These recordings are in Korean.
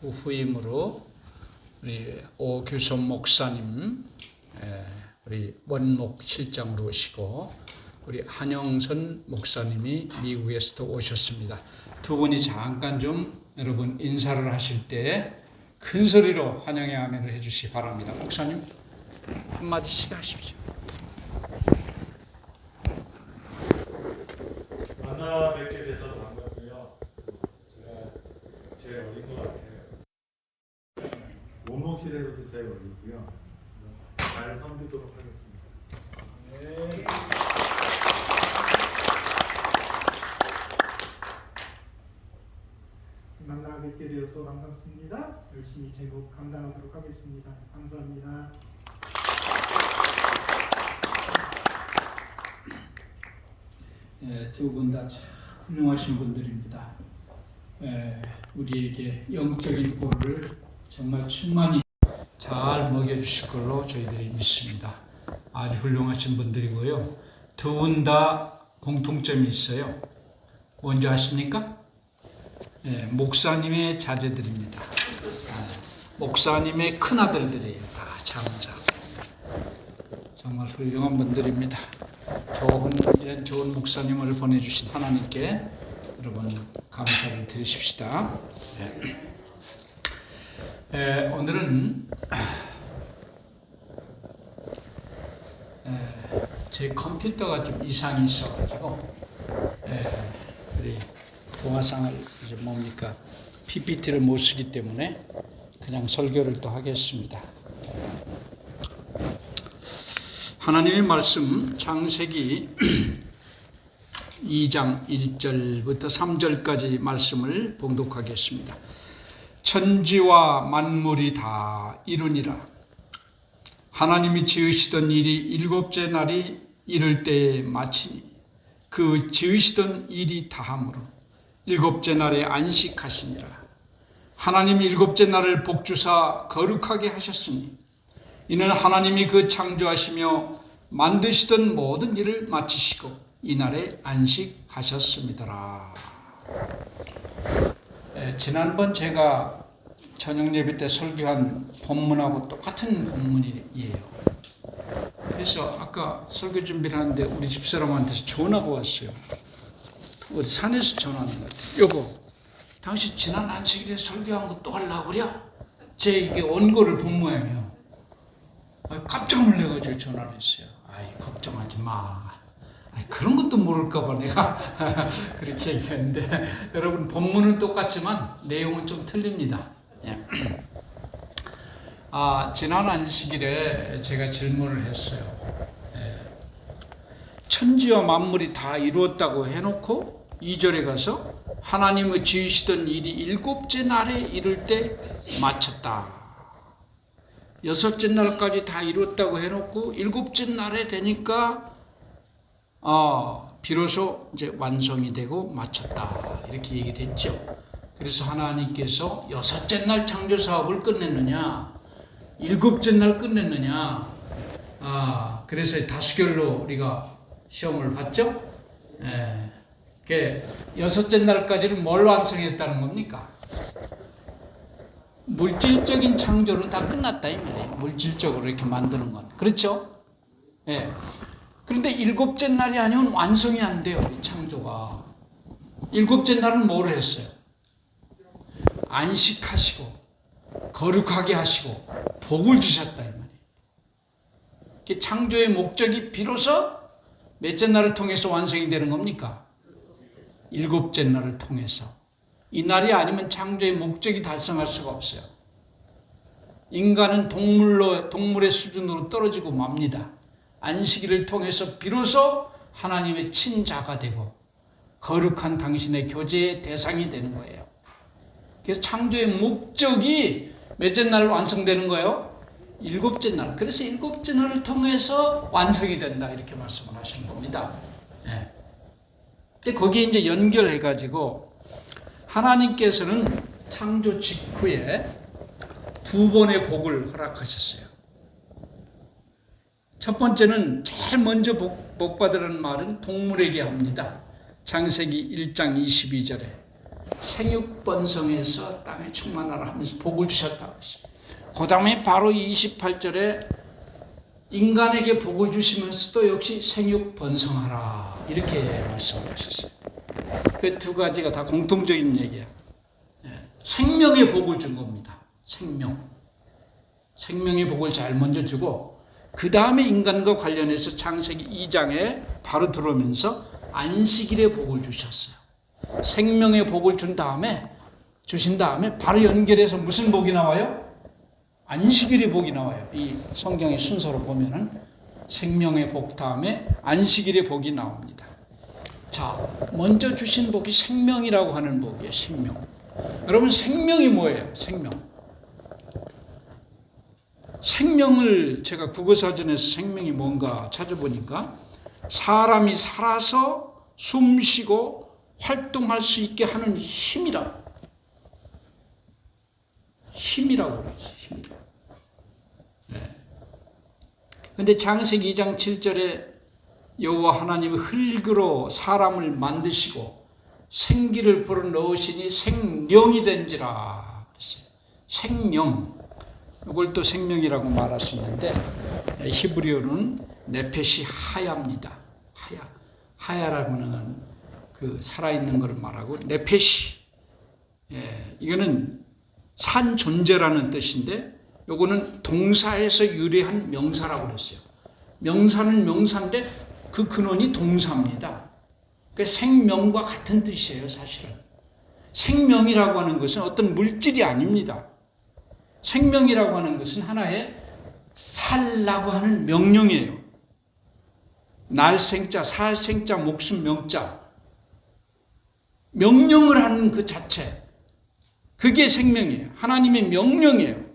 그 후임으로 우리 오규섭 목사님, 우리 원목 실장으로 오시고 우리 한영선 목사님이 미국에서도 오셨습니다. 두 분이 잠깐 좀 여러분 인사를 하실 때 큰 소리로 환영의 아멘을 해주시기 바랍니다. 목사님 한마디씩 하십시오. 만나 뵙게 돼서 반갑고요. 제가 제일 어린 것 같아요. 원목실에서도 제일 어리고요. 잘 섬기도록 하겠습니다. 네. 만나 뵙게 되어서 반갑습니다. 열심히 제국 감당하도록 하겠습니다. 감사합니다. 두 분 다 참 훌륭하신 분들입니다. 우리에게 영적인 꼴을 정말 충만히 잘 먹여주실 걸로 저희들이 믿습니다. 아주 훌륭하신 분들이고요. 두 분 다 공통점이 있어요. 뭔지 아십니까? 목사님의 자제들입니다. 목사님의 큰아들들이에요. 다 장자. 정말 훌륭한 분들입니다. 이런 좋은 목사님을 보내주신 하나님께 여러분 감사를 드리십시다. 오늘은 제 컴퓨터가 좀 이상이 있어가지고 우리 동화상을 이제 뭡니까 PPT를 못 쓰기 때문에 그냥 설교를 또 하겠습니다. 하나님의 말씀 창세기 2장 1절부터 3절까지 말씀을 봉독하겠습니다. 천지와 만물이 다 이루니라. 하나님이 지으시던 일이 일곱째 날이 이를 때에 마치니 그 지으시던 일이 다함으로 일곱째 날에 안식하시니라. 하나님이 일곱째 날을 복주사 거룩하게 하셨으니 이는 하나님이 그 창조하시며 만드시던 모든 일을 마치시고 이날에 안식하셨습니다라. 지난번 제가 저녁 예배 때 설교한 본문하고 똑같은 본문이에요. 그래서 아까 설교 준비를 하는데 우리 집사람한테서 전화가 왔어요. 어디 산에서 전화 왔는 것 같아요. 여보, 당신 지난 안식일에 설교한 거 또 하려고 그래? 제 이게 원고를 본 모양이에요. 깜짝 놀래가지고 전화를 했어요. 걱정하지 마. 그런 것도 모를까봐 내가 그렇게 얘기했는데 여러분 본문은 똑같지만 내용은 좀 틀립니다. 지난 안식일에 제가 질문을 했어요. 천지와 만물이 다 이루었다고 해놓고 2절에 가서 하나님의 지으시던 일이 일곱째 날에 이를 때 마쳤다. 여섯째 날까지 다 이뤘다고 해놓고 일곱째 날에 되니까 비로소 이제 완성이 되고 마쳤다 이렇게 얘기를 했죠. 그래서 하나님께서 여섯째 날 창조 사업을 끝냈느냐, 일곱째 날 끝냈느냐, 그래서 다수결로 우리가 시험을 봤죠. 여섯째 날까지는 뭘 완성했다는 겁니까? 물질적인 창조는 다 끝났다 이 말이에요. 물질적으로 이렇게 만드는 건 그렇죠? 그런데 일곱째 날이 아니면 완성이 안 돼요. 이 창조가. 일곱째 날은 뭘 했어요? 안식하시고 거룩하게 하시고 복을 주셨다 이 말이에요. 창조의 목적이 비로소 몇째 날을 통해서 완성이 되는 겁니까? 일곱째 날을 통해서. 이 날이 아니면 창조의 목적이 달성할 수가 없어요. 인간은 동물의 수준으로 떨어지고 맙니다. 안식일을 통해서 비로소 하나님의 친자가 되고 거룩한 당신의 교제의 대상이 되는 거예요. 그래서 창조의 목적이 몇째 날 완성되는 거예요? 일곱째 날. 그래서 일곱째 날을 통해서 완성이 된다 이렇게 말씀을 하시는 겁니다. 근데 거기에 이제 연결해가지고 하나님께서는 창조 직후에 두 번의 복을 허락하셨어요. 첫 번째는 제일 먼저 복 받으라는 말은 동물에게 합니다. 창세기 1장 22절에 생육번성해서 땅에 충만하라 하면서 복을 주셨다고 했어요. 그 다음에 바로 28절에 인간에게 복을 주시면서도 역시 생육번성하라 이렇게 말씀을 하셨어요. 그 두 가지가 다 공통적인 얘기야. 생명의 복을 준 겁니다. 생명의 복을 잘 먼저 주고 그 다음에 인간과 관련해서 창세기 2장에 바로 들어오면서 안식일의 복을 주셨어요. 생명의 복을 주신 다음에 바로 연결해서 무슨 복이 나와요? 안식일의 복이 나와요. 이 성경의 순서로 보면은 생명의 복 다음에 안식일의 복이 나옵니다. 자, 먼저 주신 복이 생명이라고 하는 복이에요. 생명. 여러분, 생명이 뭐예요? 생명을 제가 국어사전에서 생명이 뭔가 찾아보니까 사람이 살아서 숨쉬고 활동할 수 있게 하는 힘이라고 그러지. 힘이라고. 근데 창세기 2장 7절에 여호와 하나님이 흙으로 사람을 만드시고 생기를 불어넣으시니 생령이 된지라 그랬어요. 생령. 이걸 또 생명이라고 말할 수 있는데 히브리어는 네페시 하야입니다. 하야라고는 그 살아있는 것을 말하고 네페시. 이거는 산 존재라는 뜻인데 요거는 동사에서 유래한 명사라고 그랬어요. 명사는 명사인데 그 근원이 동사입니다. 그러니까 생명과 같은 뜻이에요, 사실은. 생명이라고 하는 것은 어떤 물질이 아닙니다. 생명이라고 하는 것은 하나의 살라고 하는 명령이에요. 날생자, 살생자, 목숨 명자. 명령을 하는 그 자체. 그게 생명이에요. 하나님의 명령이에요.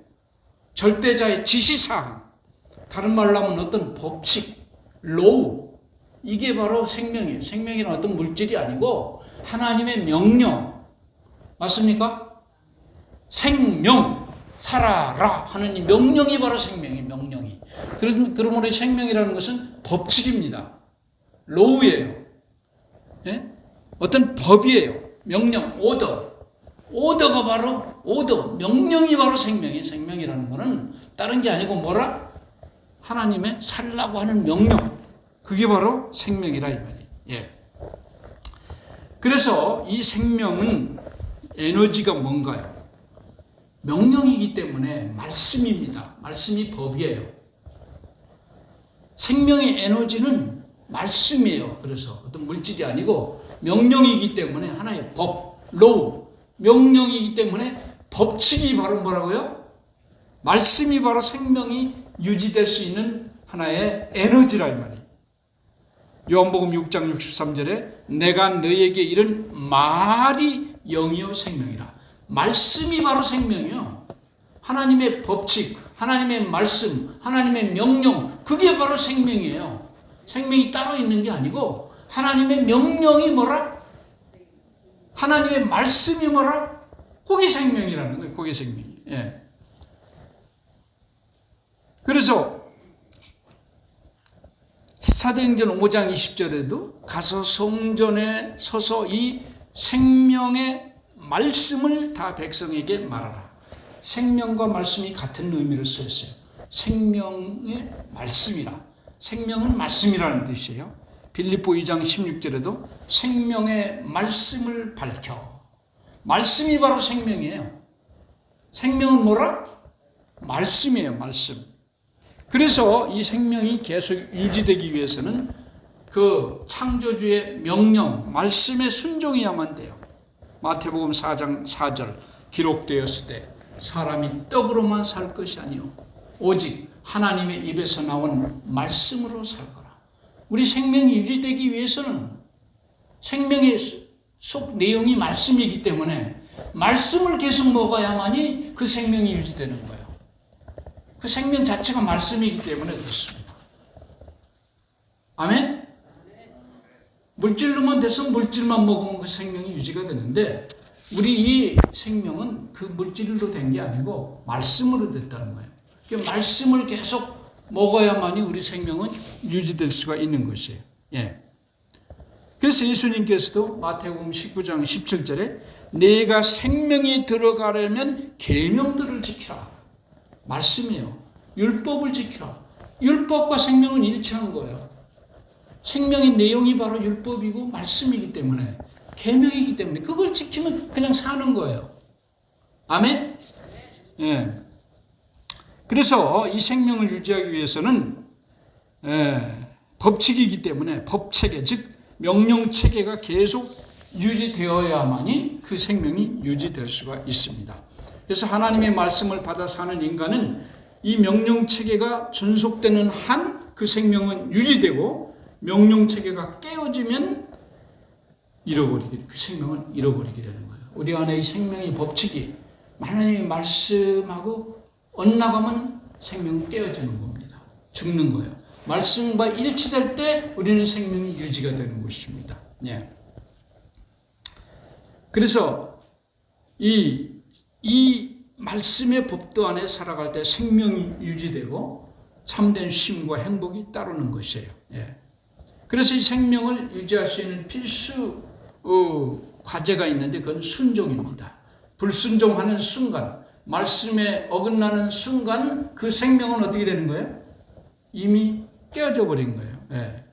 절대자의 지시사항. 다른 말로 하면 어떤 법칙, 로우. 이게 바로 생명이에요. 생명이란 어떤 물질이 아니고 하나님의 명령. 맞습니까? 생명, 살아라 하는 이 명령이 바로 생명이에요. 명령이. 그러므로 생명이라는 것은 법칙입니다. 로우예요. 예? 어떤 법이에요. 명령, 오더가 바로 명령이 바로 생명이에요. 생명이라는 것은 다른 게 아니고 뭐라? 하나님의 살라고 하는 명령. 그게 바로 생명이라 이 말이에요. 예. 그래서 이 생명은 에너지가 뭔가요? 명령이기 때문에 말씀입니다. 말씀이 법이에요. 생명의 에너지는 말씀이에요. 그래서 어떤 물질이 아니고 명령이기 때문에 하나의 법, 로우, 명령이기 때문에 법칙이 바로 뭐라고요? 말씀이 바로 생명이 유지될 수 있는 하나의 에너지라 이 말이에요. 요한복음 6장 63절에 내가 너에게 이른 말이 영이요 생명이라. 말씀이 바로 생명이요. 하나님의 법칙, 하나님의 말씀, 하나님의 명령, 그게 바로 생명이에요. 생명이 따로 있는 게 아니고 하나님의 명령이 뭐라? 하나님의 말씀이 뭐라? 그게 생명이라는 거예요. 그게 생명이. 예. 그래서 사도행전 5장 20절에도 가서 성전에 서서 이 생명의 말씀을 다 백성에게 말하라. 생명과 말씀이 같은 의미로 쓰였어요. 생명의 말씀이라. 생명은 말씀이라는 뜻이에요. 빌립보 2장 16절에도 생명의 말씀을 밝혀. 말씀이 바로 생명이에요. 생명은 뭐라? 말씀이에요. 말씀. 그래서 이 생명이 계속 유지되기 위해서는 그 창조주의 명령, 말씀에 순종해야만 돼요. 마태복음 4장 4절 기록되었을 때 사람이 떡으로만 살 것이 아니요 오직 하나님의 입에서 나온 말씀으로 살거라. 우리 생명이 유지되기 위해서는 생명의 속 내용이 말씀이기 때문에 말씀을 계속 먹어야만이 그 생명이 유지되는 거예요. 그 생명 자체가 말씀이기 때문에 그렇습니다. 아멘? 물질로만 돼서 물질만 먹으면 그 생명이 유지가 되는데 우리 이 생명은 그 물질로 된 게 아니고 말씀으로 됐다는 거예요. 그 말씀을 계속 먹어야만이 우리 생명은 유지될 수가 있는 것이에요. 예. 그래서 예수님께서도 마태복음 19장 17절에 내가 생명이 들어가려면 계명들을 지키라. 말씀이에요. 율법을 지키라. 율법과 생명은 일치한 거예요. 생명의 내용이 바로 율법이고 말씀이기 때문에, 계명이기 때문에 그걸 지키면 그냥 사는 거예요. 아멘? 예. 그래서 이 생명을 유지하기 위해서는 법칙이기 때문에 법체계, 즉 명령체계가 계속 유지되어야만이 그 생명이 유지될 수가 있습니다. 그래서 하나님의 말씀을 받아 사는 인간은 이 명령체계가 존속되는 한 그 생명은 유지되고, 명령체계가 깨어지면 그 생명을 잃어버리게 되는 거예요. 우리 안에 이 생명의 법칙이 하나님의 말씀하고 엇나가면 생명은 깨어지는 겁니다. 죽는 거예요. 말씀과 일치될 때 우리는 생명이 유지가 되는 것입니다. 예. 그래서 이 말씀의 법도 안에 살아갈 때 생명이 유지되고 참된 쉼과 행복이 따르는 것이에요. 예. 그래서 이 생명을 유지할 수 있는 필수 과제가 있는데 그건 순종입니다. 불순종하는 순간, 말씀에 어긋나는 순간 그 생명은 어떻게 되는 거예요? 이미 깨어져 버린 거예요. 예.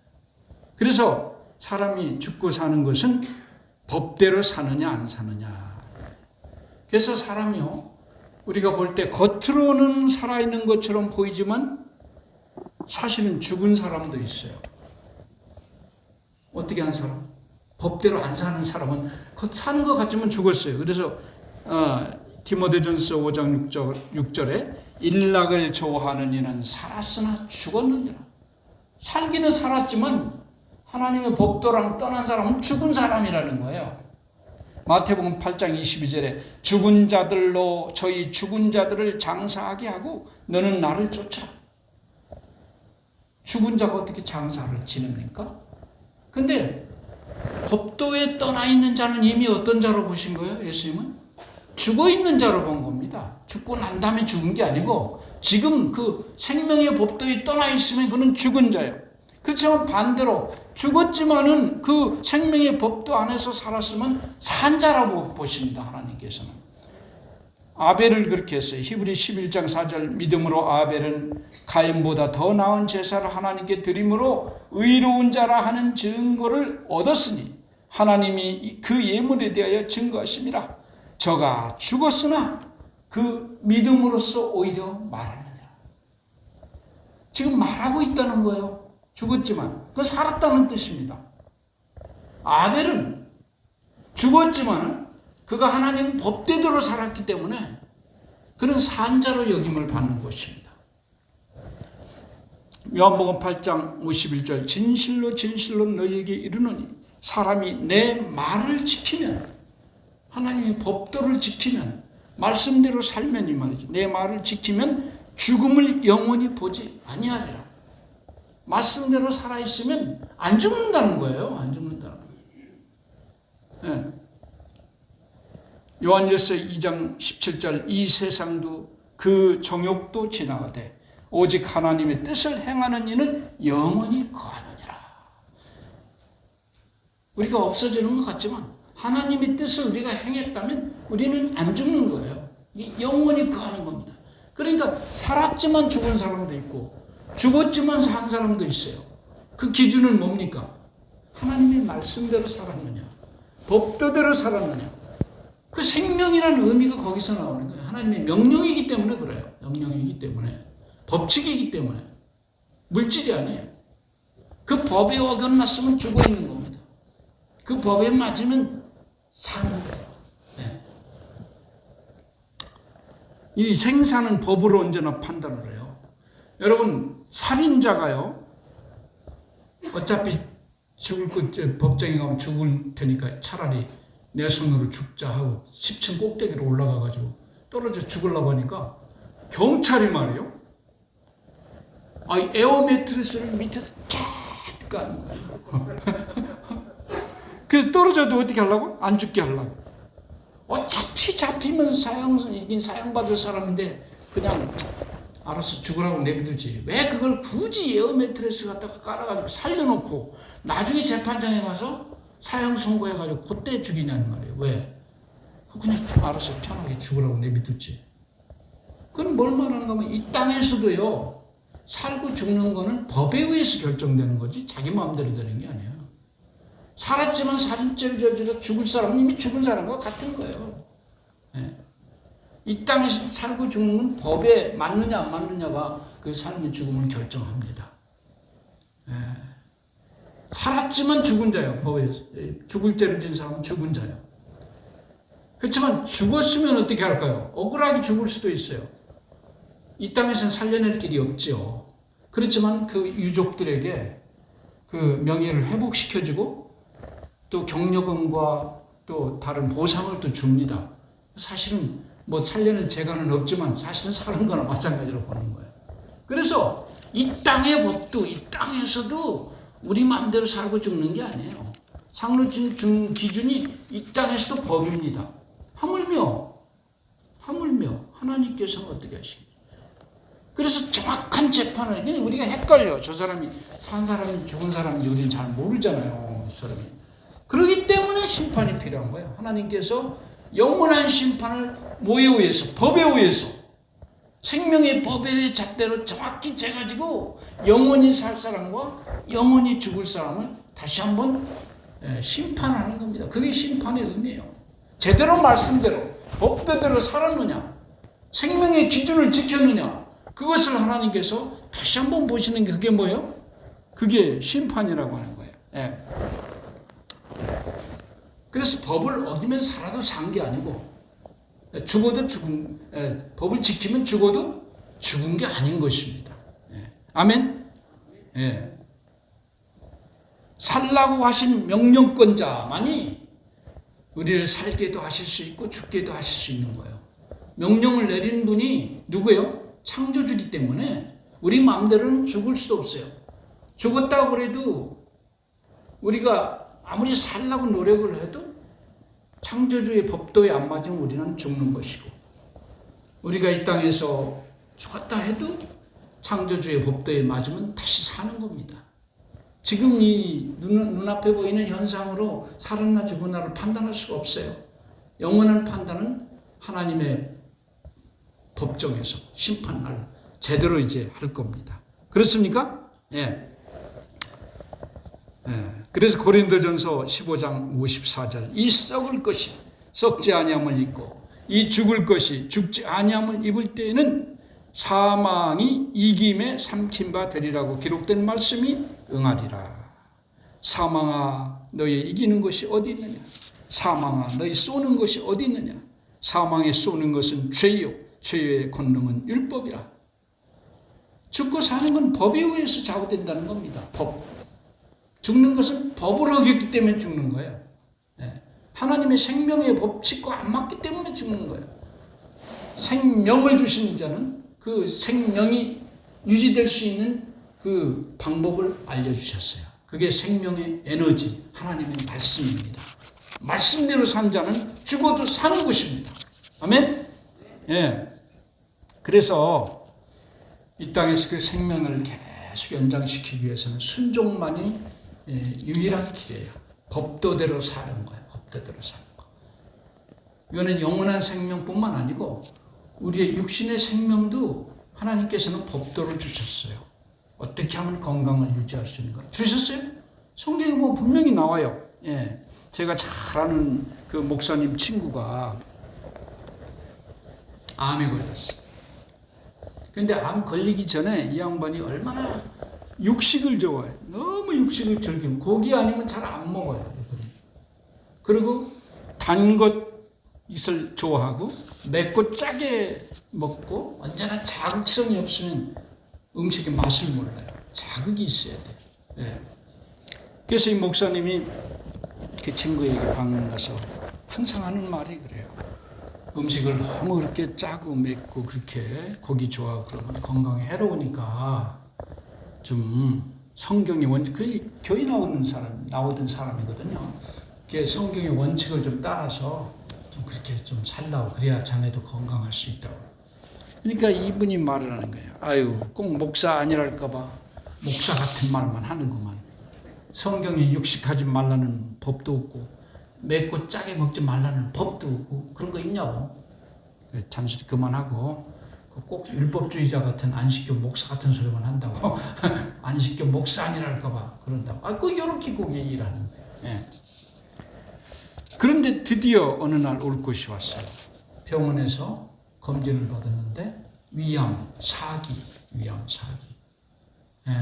그래서 사람이 죽고 사는 것은 법대로 사느냐 안 사느냐. 그래서 사람이요, 우리가 볼 때 겉으로는 살아있는 것처럼 보이지만 사실은 죽은 사람도 있어요. 어떻게 하는 사람? 법대로 안 사는 사람은 겉 사는 것 같지만 죽었어요. 그래서 디모데전서 5장 6절에 일락을 좋아하는 이는 살았으나 죽었느니라. 살기는 살았지만 하나님의 법도랑 떠난 사람은 죽은 사람이라는 거예요. 마태복음 8장 22절에 죽은 자들로 저희 죽은 자들을 장사하게 하고 너는 나를 쫓아라. 죽은 자가 어떻게 장사를 지냅니까? 근데 법도에 떠나 있는 자는 이미 어떤 자로 보신 거예요? 예수님은 죽어 있는 자로 본 겁니다. 죽고 난 다음에 죽은 게 아니고 지금 그 생명의 법도에 떠나 있으면 그는 죽은 자예요. 그렇지만 반대로 죽었지만은 그 생명의 법도 안에서 살았으면 산 자라고 보십니다. 하나님께서는. 아벨을 그렇게 했어요. 히브리 11장 4절 믿음으로 아벨은 가인보다 더 나은 제사를 하나님께 드림으로 의로운 자라 하는 증거를 얻었으니 하나님이 그 예물에 대하여 증거하심이라. 저가 죽었으나 그 믿음으로써 오히려 말하느니라. 지금 말하고 있다는 거예요. 죽었지만 그건 살았다는 뜻입니다. 아벨은 죽었지만 그가 하나님 법대로 살았기 때문에 그는 산자로 여김을 받는 것입니다. 요한복음 8장 51절 진실로 진실로 너희에게 이르노니 사람이 내 말을 지키면, 하나님의 법도를 지키면, 말씀대로 살면, 이 말이죠. 내 말을 지키면 죽음을 영원히 보지 아니하리라. 말씀대로 살아있으면 안 죽는다는 거예요. 안 죽는다는 거예요. 네. 요한일서 2장 17절 이 세상도 그 정욕도 지나가되 오직 하나님의 뜻을 행하는 이는 영원히 거하느니라. 우리가 없어지는 것 같지만 하나님의 뜻을 우리가 행했다면 우리는 안 죽는 거예요. 영원히 거하는 겁니다. 그러니까 살았지만 죽은 사람도 있고 죽었지만 산 사람도 있어요. 그 기준은 뭡니까? 하나님의 말씀대로 살았느냐, 법도대로 살았느냐. 그 생명이라는 의미가 거기서 나오는 거예요. 하나님의 명령이기 때문에 그래요. 명령이기 때문에, 법칙이기 때문에, 물질이 아니에요. 그 법에 어긋났으면 죽어 있는 겁니다. 그 법에 맞으면 사는 거예요. 네. 이 생사는 법으로 언제나 판단을 해요. 여러분, 살인자가요, 어차피 죽을 것, 법정에 가면 죽을 테니까 차라리 내 손으로 죽자 하고 10층 꼭대기로 올라가가지고 떨어져 죽으려고 하니까 경찰이 말이에요. 에어 매트리스를 밑에서 쫙 까는 거예요. 그래서 떨어져도 어떻게 하려고? 안 죽게 하려고. 어차피 잡히면 사형받을 사람인데 그냥 알아서 죽으라고 내비두지. 왜 그걸 굳이 에어 매트리스 갖다가 깔아가지고 살려놓고 나중에 재판장에 가서 사형 선고해가지고 그때 죽이냐는 말이에요. 왜? 그냥 좀 알아서 편하게 죽으라고 내비두지. 그건 뭘 말하는가 하면 이 땅에서도요, 살고 죽는 거는 법에 의해서 결정되는 거지 자기 마음대로 되는 게 아니에요. 살았지만 살인죄를 저질러 죽을 사람은 이미 죽은 사람과 같은 거예요. 예. 이 땅에서 살고 죽는 건 법에 맞느냐 안 맞느냐가 그 삶의 죽음을 결정합니다. 예. 살았지만 죽은 자예요. 법에서. 죽을 죄를 진 사람은 죽은 자예요. 그렇지만 죽었으면 어떻게 할까요? 억울하게 죽을 수도 있어요. 이 땅에서는 살려낼 길이 없죠. 그렇지만 그 유족들에게 그 명예를 회복시켜주고 또 경력금과 또 다른 보상을 또 줍니다. 사실은 뭐 살려낼 재간은 없지만 사실은 사는 거나 마찬가지로 보는 거예요. 그래서 이 땅의 법도 이 땅에서도 우리 마음대로 살고 죽는 게 아니에요. 상로 죽는 기준이 이 땅에서도 법입니다. 하물며 하나님께서는 어떻게 하십니까? 그래서 정확한 재판을, 그냥 우리가 헷갈려. 저 사람이 산 사람인지 죽은 사람인지 우리는 잘 모르잖아요. 이 사람이. 그렇기 때문에 심판이 필요한 거예요. 하나님께서 영원한 심판을 뭐에 의해서? 법에 의해서. 생명의 법의 잣대로 정확히 재가지고 영원히 살 사람과 영원히 죽을 사람을 다시 한번 심판하는 겁니다. 그게 심판의 의미예요. 제대로 말씀대로 법대로 살았느냐, 생명의 기준을 지켰느냐, 그것을 하나님께서 다시 한번 보시는 게 그게 뭐예요? 그게 심판이라고 하는 거예요. 예. 그래서 법을 어기면 살아도 산 게 아니고 죽어도 법을 지키면 죽어도 죽은 게 아닌 것입니다. 예. 아멘. 예. 살라고 하신 명령권자만이 우리를 살게도 하실 수 있고 죽게도 하실 수 있는 거예요. 명령을 내린 분이 누구예요? 창조주기 때문에 우리 마음대로는 죽을 수도 없어요. 죽었다고 그래도 우리가 아무리 살라고 노력을 해도 창조주의 법도에 안 맞으면 우리는 죽는 것이고, 우리가 이 땅에서 죽었다 해도 창조주의 법도에 맞으면 다시 사는 겁니다. 지금 이 눈앞에 보이는 현상으로 살았나 죽었나를 판단할 수가 없어요. 영원한 판단은 하나님의 법정에서 심판날 제대로 이제 할 겁니다. 그렇습니까? 예. 그래서 고린도전서 15장 54절, 이 썩을 것이 썩지 아니함을 입고 이 죽을 것이 죽지 아니함을 입을 때에는 사망이 이김에 삼킨 바 되리라고 기록된 말씀이 응하리라. 사망아 너희 이기는 것이 어디 있느냐? 사망아 너희 쏘는 것이 어디 있느냐? 사망에 쏘는 것은 죄요, 죄의 권능은 율법이라. 죽고 사는 건 법에 의해서 좌우된다는 겁니다. 법. 죽는 것은 법을 어겼기 때문에 죽는 거예요. 하나님의 생명의 법칙과 안 맞기 때문에 죽는 거예요. 생명을 주신 자는 그 생명이 유지될 수 있는 그 방법을 알려주셨어요. 그게 생명의 에너지, 하나님의 말씀입니다. 말씀대로 산 자는 죽어도 사는 것입니다. 아멘? 예. 그래서 이 땅에서 그 생명을 계속 연장시키기 위해서는 순종만이 유일한 길이에요. 법도대로 사는 거예요. 법도대로 사는 거. 이거는 영원한 생명뿐만 아니고 우리의 육신의 생명도 하나님께서는 법도를 주셨어요. 어떻게 하면 건강을 유지할 수 있는가? 주셨어요? 성경에 뭐 분명히 나와요. 예. 제가 잘 아는 그 목사님 친구가 암에 걸렸어요. 근데 암 걸리기 전에 이 양반이 얼마나 육식을 좋아해. 너무 육식을 즐기고 고기 아니면 잘 안 먹어요. 그리고 단 것을 좋아하고 맵고 짜게 먹고 언제나 자극성이 없으면 음식의 맛을 몰라요. 자극이 있어야 돼요. 네. 그래서 이 목사님이 그 친구에게 방문 가서 항상 하는 말이 그래요. 음식을 너무 그렇게 짜고 맵고 그렇게 고기 좋아하고 그러면 건강에 해로우니까 좀 성경의 원칙, 그 교회 나오던 사람이거든요. 성경의 원칙을 좀 따라서 좀 그렇게 좀 살라고, 그래야 자네도 건강할 수 있다고. 그러니까 이분이 말을 하는 거예요. 아유, 꼭 목사 아니랄까봐 목사 같은 말만 하는구만. 성경에 육식하지 말라는 법도 없고 맵고 짜게 먹지 말라는 법도 없고 그런 거 있냐고. 잔소리 그만하고 꼭 율법주의자 같은 안식교 목사 같은 소리만 한다고. 안식교 목사 아니랄까 봐 그런다고. 꼭 이렇게 꼭 얘기를 하는 거예요. 예. 그런데 드디어 어느 날 올 것이 왔어요. 병원에서 검진을 받았는데 위암 사기. 예.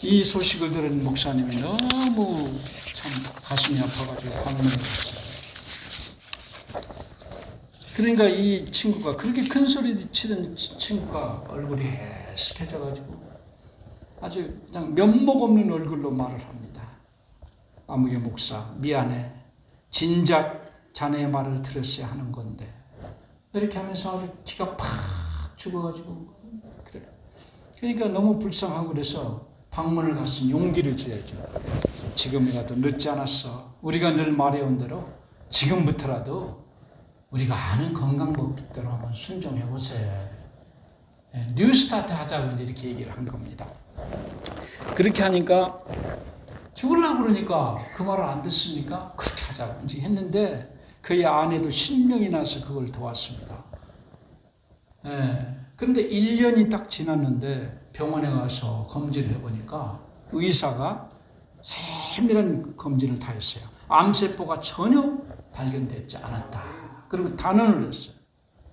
이 소식을 들은 목사님이 너무 참 가슴이 아파가지고 방문을 했어요. 그러니까 이 친구가 그렇게 큰 소리 치던 친구가 얼굴이 해석해져가지고 아주 그냥 면목 없는 얼굴로 말을 합니다. 아무개 목사 미안해. 진작 자네의 말을 들었어야 하는 건데 이렇게 하면서 아주 기가 팍 죽어가지고 그래. 그러니까 너무 불쌍하고 그래서 방문을 갔으면 용기를 줘야죠. 지금이라도 늦지 않았어. 우리가 늘 말해온 대로 지금부터라도 우리가 아는 건강법대로 한번 순종해보세요. 뉴스타트 하자고 이렇게 얘기를 한 겁니다. 그렇게 하니까 죽으려고 그러니까 그 말을 안 듣습니까? 그렇게 하자고 이제 했는데 그의 아내도 신명이 나서 그걸 도왔습니다. 그런데 1년이 딱 지났는데 병원에 가서 검진을 해보니까 의사가 세밀한 검진을 다 했어요. 암세포가 전혀 발견되지 않았다. 그리고 단언을 했어요.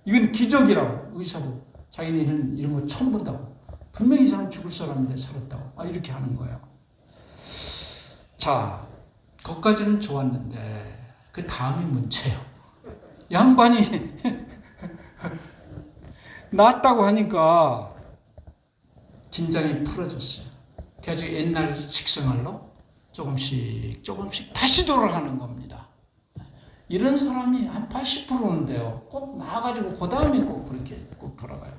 이건 기적이라고. 의사도 자기는 이런 거 처음 본다고. 분명히 이 사람 죽을 사람인데 살았다고. 이렇게 하는 거예요. 자, 거기까지는 좋았는데 그 다음이 문제예요. 양반이 낫다고 하니까 긴장이 풀어졌어요. 그래서 옛날 식생활로 조금씩 다시 돌아가는 겁니다. 이런 사람이 한 80%는 돼요. 꼭 나와가지고 그 다음에 꼭 그렇게 꼭 돌아가요.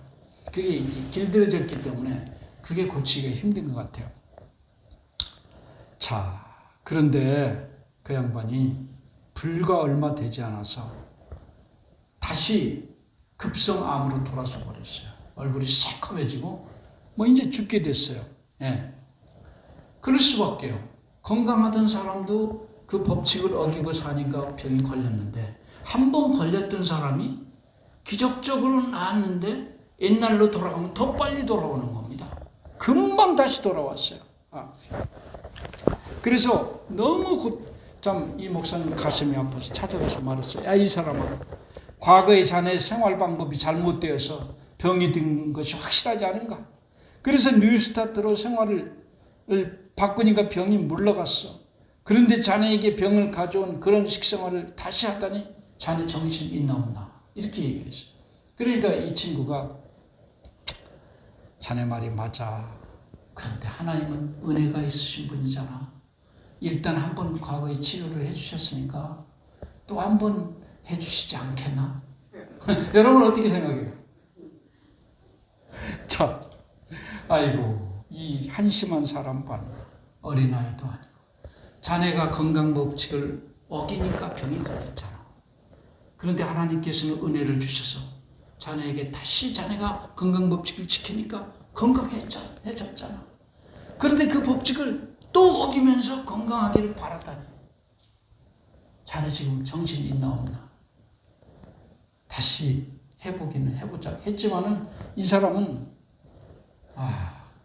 그게 길들여졌기 때문에 그게 고치기가 힘든 것 같아요. 자, 그런데 그 양반이 불과 얼마 되지 않아서 다시 급성암으로 돌아서 버렸어요. 얼굴이 새콤해지고 이제 죽게 됐어요. 예. 그럴 수밖에요. 건강하던 사람도 그 법칙을 어기고 사니까 병이 걸렸는데 한 번 걸렸던 사람이 기적적으로 나았는데 옛날로 돌아가면 더 빨리 돌아오는 겁니다. 금방 다시 돌아왔어요. 그래서 너무 참 이 목사님 가슴이 아파서 찾아가서 말했어요. 야, 이 사람아, 과거의 자네의 생활 방법이 잘못되어서 병이 든 것이 확실하지 않은가? 그래서 뉴스타트로 생활을 바꾸니까 병이 물러갔어. 그런데 자네에게 병을 가져온 그런 식생활을 다시 하다니 자네 정신 있나 없나? 이렇게 얘기를 했어요. 그러니까 이 친구가 자네 말이 맞아. 그런데 하나님은 은혜가 있으신 분이잖아. 일단 한번 과거에 치료를 해주셨으니까 또 한 번 해주시지 않겠나? 여러분 어떻게 생각해요? 자, 아이고 이 한심한 사람 봤나? 어린아이도 아니고 자네가 건강법칙을 어기니까 병이 걸렸잖아. 그런데 하나님께서는 은혜를 주셔서 자네에게 다시 자네가 건강법칙을 지키니까 건강해졌잖아. 그런데 그 법칙을 또 어기면서 건강하기를 바랐다니. 자네 지금 정신 있나 없나? 다시 해보기는 해보자 했지만은 이 사람은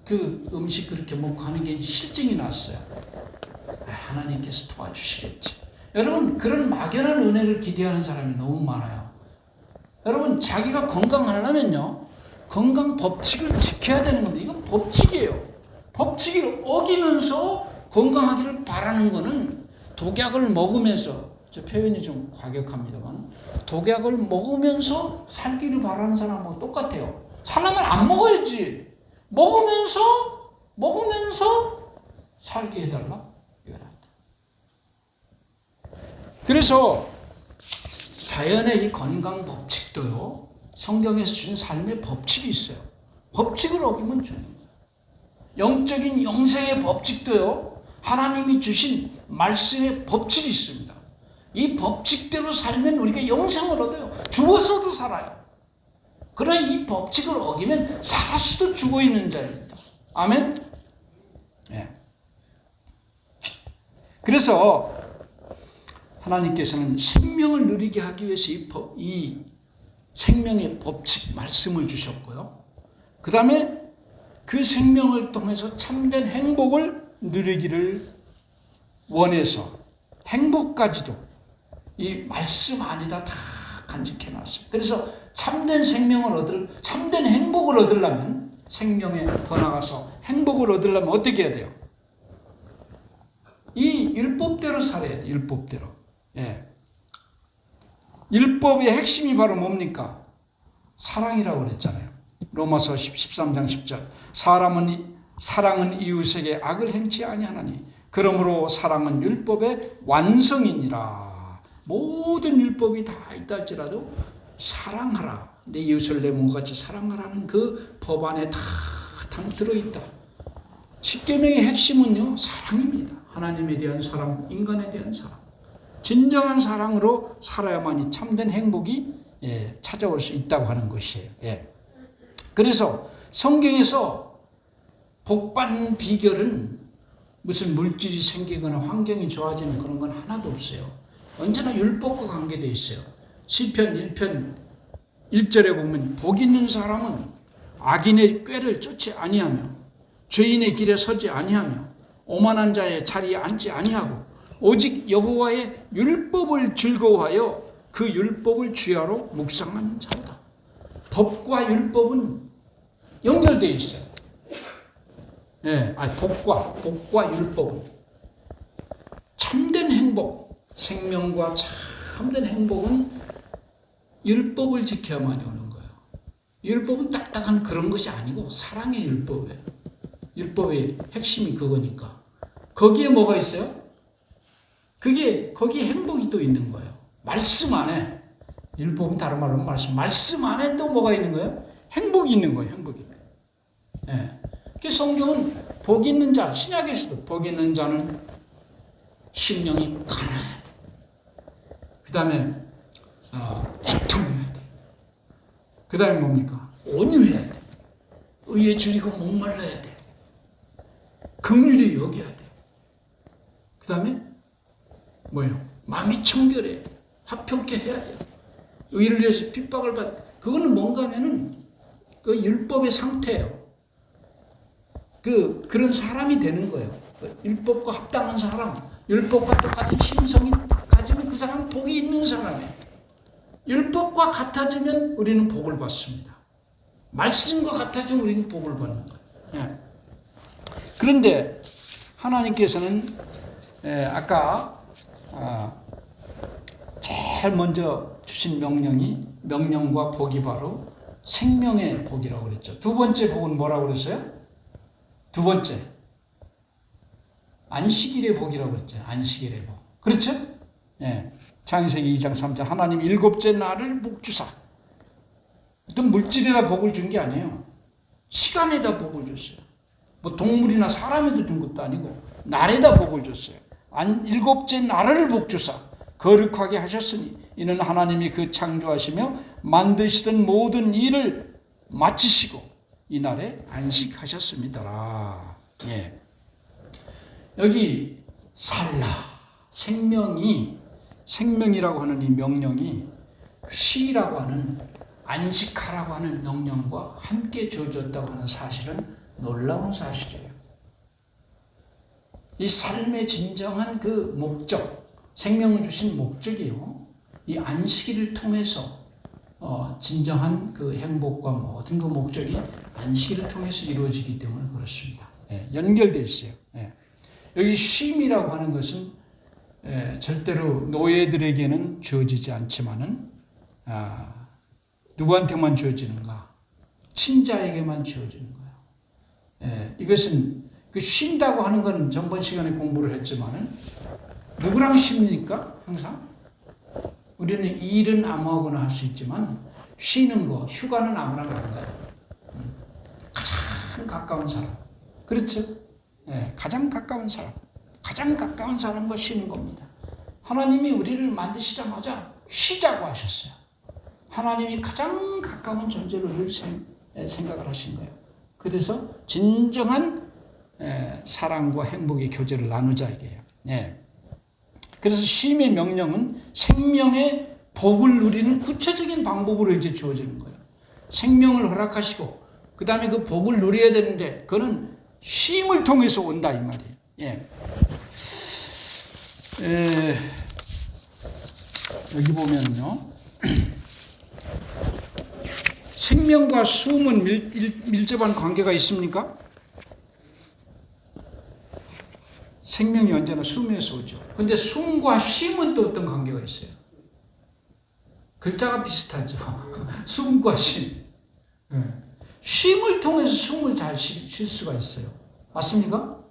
그 음식 그렇게 먹고 하는 게 이제 실증이 났어요. 하나님께서 도와주시겠지. 여러분 그런 막연한 은혜를 기대하는 사람이 너무 많아요. 여러분 자기가 건강하려면요 건강 법칙을 지켜야 되는 겁니다. 이건 법칙이에요. 법칙을 어기면서 건강하기를 바라는 거는 독약을 먹으면서, 저 표현이 좀 과격합니다만 독약을 먹으면서 살기를 바라는 사람하고 똑같아요. 살려면 안 먹어야지. 먹으면서 살게 해달라. 그래서 자연의 이 건강 법칙도요 성경에서 주신 삶의 법칙이 있어요. 법칙을 어기면 주는 거예요. 영적인 영생의 법칙도요 하나님이 주신 말씀의 법칙이 있습니다. 이 법칙대로 살면 우리가 영생을 얻어요. 죽었어도 살아요. 그러나 이 법칙을 어기면 살았어도 죽어있는 자입니다. 아멘? 네. 그래서 하나님께서는 생명을 누리게 하기 위해서 이 생명의 법칙 말씀을 주셨고요. 그 다음에 그 생명을 통해서 참된 행복을 누리기를 원해서 행복까지도 이 말씀 안에다 다 간직해 놨어요. 그래서 참된 참된 행복을 얻으려면, 생명에 더 나가서 행복을 얻으려면 어떻게 해야 돼요? 이 율법대로 살아야 돼요. 율법대로. 예. 율법의 핵심이 바로 뭡니까? 사랑이라고 그랬잖아요. 로마서 13장 10절. 사랑은 이웃에게 악을 행치 아니하나니 그러므로 사랑은 율법의 완성이니라. 모든 율법이 다 있다 할지라도 사랑하라. 내 이웃을 내 몸같이 사랑하라는 그 법 안에 다 들어있다. 십계명의 핵심은요, 사랑입니다. 하나님에 대한 사랑, 인간에 대한 사랑. 진정한 사랑으로 살아야만이 참된 행복이 찾아올 수 있다고 하는 것이에요. 그래서 성경에서 복받는 비결은 무슨 물질이 생기거나 환경이 좋아지는 그런 건 하나도 없어요. 언제나 율법과 관계되어 있어요. 시편 1편 1절에 보면 복 있는 사람은 악인의 꾀를 쫓지 아니하며 죄인의 길에 서지 아니하며 오만한 자의 자리에 앉지 아니하고 오직 여호와의 율법을 즐거워하여 그 율법을 주야로 묵상하는 자로다. 법과 율법은 연결되어 있어요. 복과 율법은 참된 행복, 생명과 참된 행복은 율법을 지켜야만 오는 거예요. 율법은 딱딱한 그런 것이 아니고 사랑의 율법이에요. 율법의 핵심이 그거니까. 거기에 뭐가 있어요? 거기에 행복이 또 있는 거예요. 말씀 안에. 율법은 다른 말로 말씀 안에 또 뭐가 있는 거예요? 행복이 있는 거예요. 행복이. 그 성경은 복 있는 자, 신약에서도 복 있는 자는 심령이 가난해야 돼. 그 다음에 애통해야 돼. 그 다음에 뭡니까? 온유해야 돼. 의에 줄이고 목말라야 돼. 긍휼히 여겨야 돼. 그 다음에 뭐예요? 마음이 청결해야 돼. 화평케 해야 돼. 의를 위해서 핍박을 그거는 뭔가 하면은 그 율법의 상태예요. 그런 사람이 되는 거예요. 율법과 합당한 사람, 율법과 똑같은 심성이 가지면 그 사람은 복이 있는 사람이에요. 율법과 같아지면 우리는 복을 받습니다. 말씀과 같아지면 우리는 복을 받는 거예요. 그런데 하나님께서는 아까 제일 먼저 주신 명령과 복이 바로 생명의 복이라고 그랬죠. 두 번째 복은 뭐라고 그랬어요? 두 번째, 안식일의 복이라고 그랬죠. 안식일의 복. 그렇죠? 창세기 2장 3장 하나님 일곱째 날을 복 주사. 어떤 물질에다 복을 준 게 아니에요. 시간에다 복을 줬어요. 뭐 동물이나 사람에도 준 것도 아니고 날에다 복을 줬어요. 일곱째 날을 복 주사 거룩하게 하셨으니 이는 하나님이 그 창조하시며 만드시던 모든 일을 마치시고 이 날에 안식하셨습니다. 여기 살라 생명이라고 하는 이 명령이 쉬라고 하는 안식하라고 하는 명령과 함께 주어졌다고 하는 사실은 놀라운 사실이에요. 이 삶의 진정한 그 목적, 생명을 주신 목적이요. 이 안식일을 통해서 진정한 그 행복과 모든 그 목적이 안식일을 통해서 이루어지기 때문에 그렇습니다. 연결되어 있어요. 여기 쉼이라고 하는 것은 절대로 노예들에게는 주어지지 않지만은 누구한테만 주어지는가? 친자에게만 주어지는 거예요. 이것은 그 쉰다고 하는 건 전번 시간에 공부를 했지만은 누구랑 쉽니까? 항상 우리는 일은 아무하고나 할 수 있지만 쉬는 거, 휴가는 아무나 가는 거예요. 가장 가까운 사람. 그렇죠? 가장 가까운 사람과 쉬는 겁니다. 하나님이 우리를 만드시자마자 쉬자고 하셨어요. 하나님이 가장 가까운 존재로 우리를 생각을 하신 거예요. 그래서 진정한 사랑과 행복의 교제를 나누자 이게요. 그래서 쉼의 명령은 생명의 복을 누리는 구체적인 방법으로 이제 주어지는 거예요. 생명을 허락하시고 그 다음에 그 복을 누려야 되는데 그거는 쉼을 통해서 온다 이 말이에요. 예. 여기 보면요. 생명과 숨은 밀접한 관계가 있습니까? 생명이 언제나 숨에서 오죠. 그런데 숨과 쉼은 또 어떤 관계가 있어요? 글자가 비슷하죠. 숨과 쉼. 쉼을 통해서 숨을 잘 쉴 수가 있어요. 맞습니까?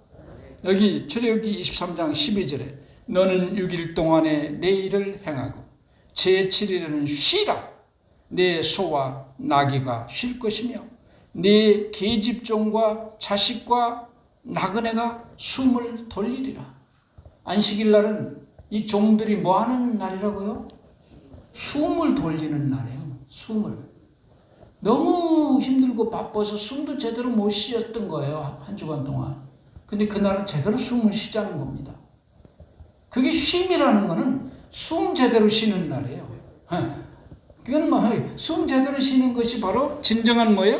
여기 출애굽기 23장 12절에 너는 6일 동안에 내 일을 행하고 제7일에는 쉬라. 내 소와 나귀가 쉴 것이며 내 계집종과 자식과 나그네가 숨을 돌리리라. 안식일 날은 이 종들이 뭐 하는 날이라고요? 숨을 돌리는 날이에요. 숨을. 너무 힘들고 바빠서 숨도 제대로 못 쉬었던 거예요. 한 주간 동안. 근데 그날은 제대로 숨을 쉬자는 겁니다. 그게 쉼이라는 거는 숨 제대로 쉬는 날이에요. 그건 뭐, 숨 제대로 쉬는 것이 바로 진정한 뭐예요?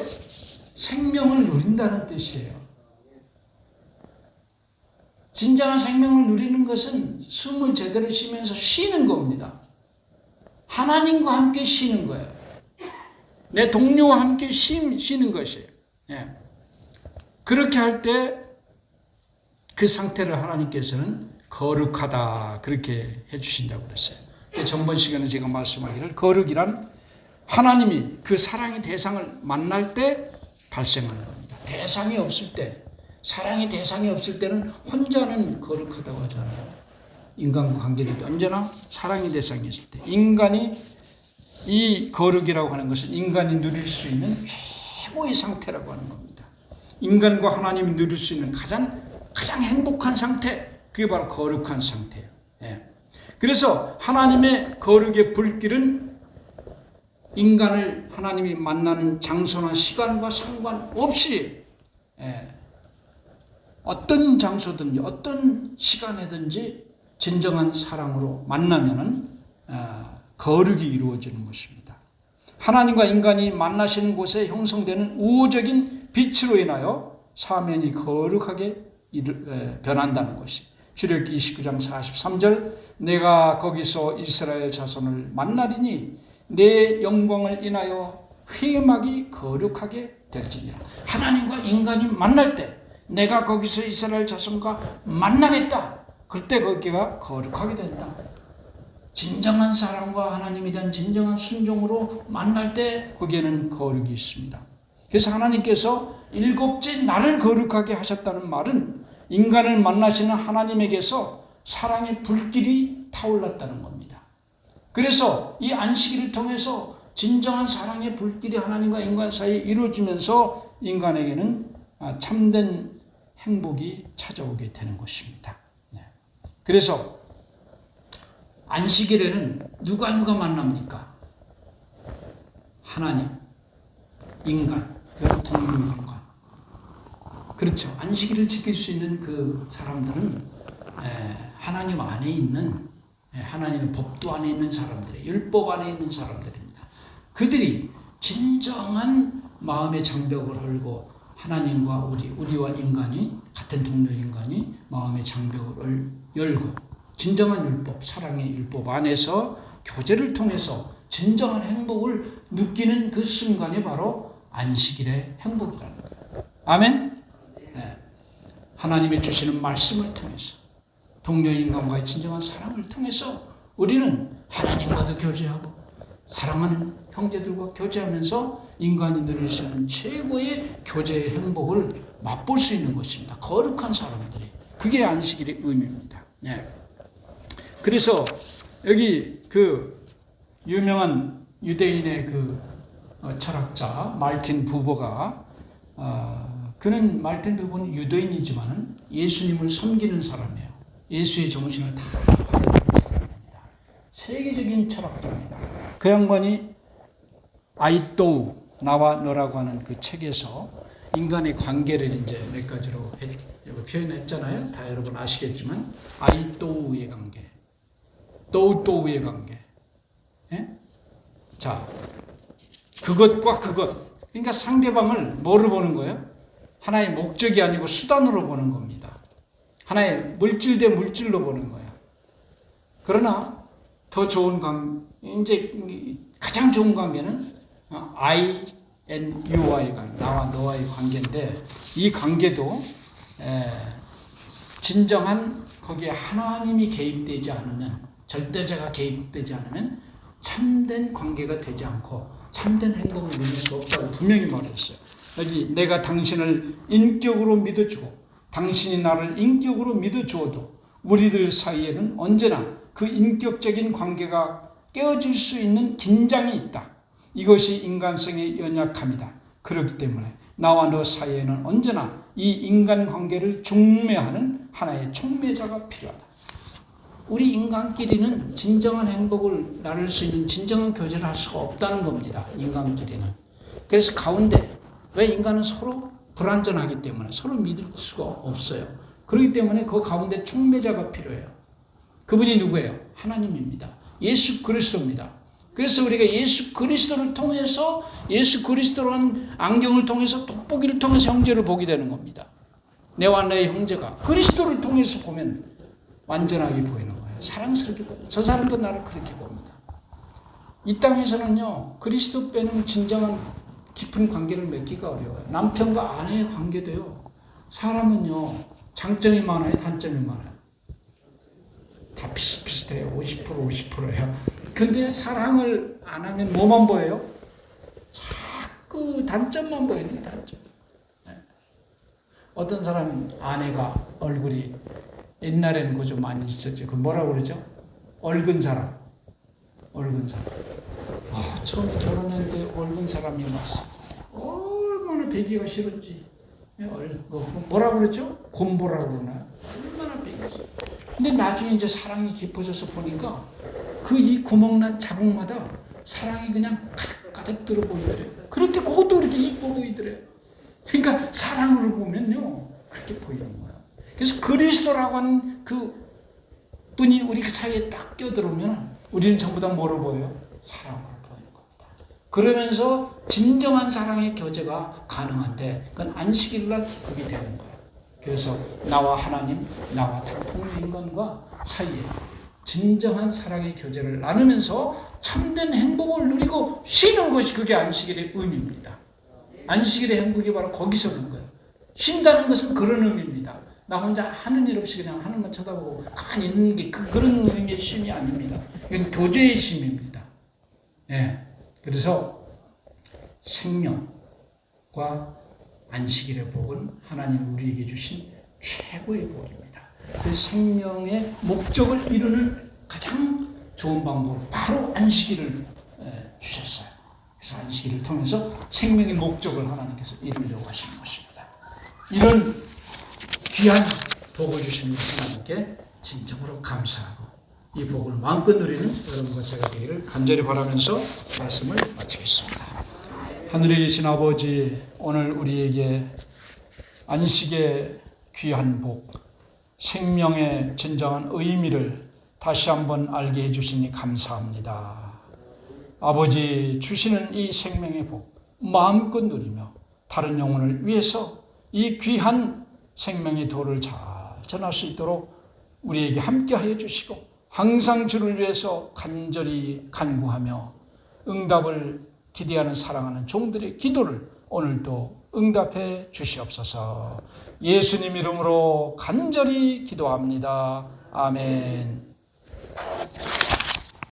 생명을 누린다는 뜻이에요. 진정한 생명을 누리는 것은 숨을 제대로 쉬면서 쉬는 겁니다. 하나님과 함께 쉬는 거예요. 내 동료와 함께 쉬는 것이에요. 예. 그렇게 할 때 그 상태를 하나님께서는 거룩하다 그렇게 해주신다고 그랬어요. 전번 시간에 제가 말씀하기를 거룩이란 하나님이 그 사랑의 대상을 만날 때 발생하는 겁니다. 대상이 없을 때, 사랑의 대상이 없을 때는 혼자는 거룩하다고 하잖아요. 인간과 관계될 때 언제나 사랑의 대상이 있을 때 인간이 이 거룩이라고 하는 것은 인간이 누릴 수 있는 최고의 상태라고 하는 겁니다. 인간과 하나님이 누릴 수 있는 가장 행복한 상태, 그게 바로 거룩한 상태예요. 예. 그래서 하나님의 거룩의 불길은 인간을 하나님이 만나는 장소나 시간과 상관없이 어떤 장소든지 어떤 시간에든지 진정한 사랑으로 만나면은 거룩이 이루어지는 것입니다. 하나님과 인간이 만나시는 곳에 형성되는 우호적인 빛으로 인하여 사면이 거룩하게 변한다는 것이 출애굽기 29장 43절 내가 거기서 이스라엘 자손을 만나리니 내 영광을 인하여 회막이 거룩하게 될지니라. 하나님과 인간이 만날 때 내가 거기서 이스라엘 자손과 만나겠다. 그때 거기가 거룩하게 된다. 진정한 사랑과 하나님에 대한 진정한 순종으로 만날 때 거기에는 거룩이 있습니다. 그래서 하나님께서 일곱째 날을 거룩하게 하셨다는 말은 인간을 만나시는 하나님에게서 사랑의 불길이 타올랐다는 겁니다. 그래서 이 안식일을 통해서 진정한 사랑의 불길이 하나님과 인간 사이에 이루어지면서 인간에게는 참된 행복이 찾아오게 되는 것입니다. 그래서 안식일에는 누가 만납니까? 하나님, 인간, 그리고 동물인간. 그렇죠. 안식일을 지킬 수 있는 그 사람들은 하나님 안에 있는 하나님의 법도 안에 있는 사람들이에요. 율법 안에 있는 사람들입니다. 그들이 진정한 마음의 장벽을 헐고 하나님과 우리와 인간이 같은 동료 인간이 마음의 장벽을 열고 진정한 율법, 사랑의 율법 안에서 교제를 통해서 진정한 행복을 느끼는 그 순간이 바로 안식일의 행복이라는 거예요. 아멘? 네. 하나님이 주시는 말씀을 통해서 동료 인간과의 진정한 사랑을 통해서 우리는 하나님과도 교제하고 사랑하는 형제들과 교제하면서 인간이 누릴 수 있는 최고의 교제의 행복을 맛볼 수 있는 것입니다. 거룩한 사람들이. 그게 안식일의 의미입니다. 네. 그래서 여기 그 유명한 유대인의 그 철학자 말틴 부버가 그는 말틴 부버는 유대인이지만은 예수님을 섬기는 사람이에요. 예수의 정신을 다 받아들이는 사람입니다. 세계적인 철학자입니다. 그 양반이 아이또우 나와 너라고 하는 그 책에서 인간의 관계를 이제 몇 가지로 표현했잖아요. 다 여러분 아시겠지만 아이또우의 관계. 또우또우의 관계. 예? 자, 그것과 그것. 그러니까 상대방을 뭐로 보는 거예요? 하나의 목적이 아니고 수단으로 보는 겁니다. 하나의 물질 대 물질로 보는 거예요. 그러나 더 좋은 이제 가장 좋은 관계는 I and U와의 관계, 나와 너와의 관계인데 이 관계도 진정한 거기에 하나님이 개입되지 않으면, 절대자가 개입되지 않으면 참된 관계가 되지 않고 참된 행복을 누릴 수 없다고 분명히 말했어요. 여기 내가 당신을 인격으로 믿어주고 당신이 나를 인격으로 믿어주어도 우리들 사이에는 언제나 그 인격적인 관계가 깨어질 수 있는 긴장이 있다. 이것이 인간성의 연약함이다. 그렇기 때문에 나와 너 사이에는 언제나 이 인간관계를 중매하는 하나의 촉매자가 필요하다. 우리 인간끼리는 진정한 행복을 나눌 수 있는 진정한 교제를 할 수가 없다는 겁니다. 인간끼리는. 그래서 가운데 왜 인간은 서로 불완전하기 때문에 서로 믿을 수가 없어요. 그렇기 때문에 그 가운데 촉매자가 필요해요. 그분이 누구예요? 하나님입니다. 예수 그리스도입니다. 그래서 우리가 예수 그리스도를 통해서, 예수 그리스도라는 안경을 통해서, 돋보기를 통해서 형제를 보게 되는 겁니다. 내와 너의 형제가 그리스도를 통해서 보면 완전하게 보이는 거예요. 사랑스럽게 보여요. 저 사람도 나를 그렇게 봅니다. 이 땅에서는요, 그리스도 빼는 진정한 깊은 관계를 맺기가 어려워요. 남편과 아내의 관계도요, 사람은요, 장점이 많아요, 단점이 많아요. 다 비슷비슷해요. 50%예요. 근데 사랑을 안 하면 뭐만 보여요? 자꾸 단점만 보이는 게 단점. 어떤 사람 아내가 얼굴이 옛날에는 그거 좀 많이 있었죠. 그 뭐라고 그러죠? 얼근 사람. 얼근 사람. 처음에 결혼했는데 얼근 사람이 왔어. 얼마나 배기가 싫은지. 뭐라고 그러죠? 곰보라고 그러나요? 얼마나 배기가 싫어. 근데 나중에 이제 사랑이 깊어져서 보니까 그 이 구멍난 자국마다 사랑이 그냥 가득 들어 보이더래요. 그렇게 그것도 그렇게 이뻐 보이더래요. 그러니까 사랑으로 보면요, 그렇게 보이는 거예요. 그래서 그리스도라고 하는 그 분이 우리 사이에 딱 껴들어오면 우리는 전부 다 뭐로 보여요? 사랑으로 보이는 겁니다. 그러면서 진정한 사랑의 교제가 가능한데 그건 안식일날 그게 되는 거예요. 그래서 나와 하나님, 나와 다른 인간과 사이에 진정한 사랑의 교제를 나누면서 참된 행복을 누리고 쉬는 것이 그게 안식일의 의미입니다. 안식일의 행복이 바로 거기서 오는 거예요. 쉰다는 것은 그런 의미입니다. 나 혼자 하는 일 없이 그냥 하늘만 쳐다보고 가만히 있는 게 그런 의미의 쉼이 아닙니다. 이건 교제의 쉼입니다. 그래서 생명과 안식일의 복은 하나님이 우리에게 주신 최고의 복입니다. 그 생명의 목적을 이루는 가장 좋은 방법, 바로 안식일을 주셨어요. 그래서 안식일을 통해서 생명의 목적을 하나님께서 이루려고 하시는 것입니다. 이런 귀한 복을 주신 하나님께 진정으로 감사하고 이 복을 마음껏 누리는 여러분과 제가 되기를 간절히 바라면서 말씀을 마치겠습니다. 하늘에 계신 아버지, 오늘 우리에게 안식의 귀한 복, 생명의 진정한 의미를 다시 한번 알게 해주시니 감사합니다. 아버지, 주시는 이 생명의 복 마음껏 누리며 다른 영혼을 위해서 이 귀한 생명의 도를 잘 전할 수 있도록 우리에게 함께하여 주시고 항상 주를 위해서 간절히 간구하며 응답을 기대하는 사랑하는 종들의 기도를 오늘도 응답해 주시옵소서. 예수님 이름으로 간절히 기도합니다. 아멘.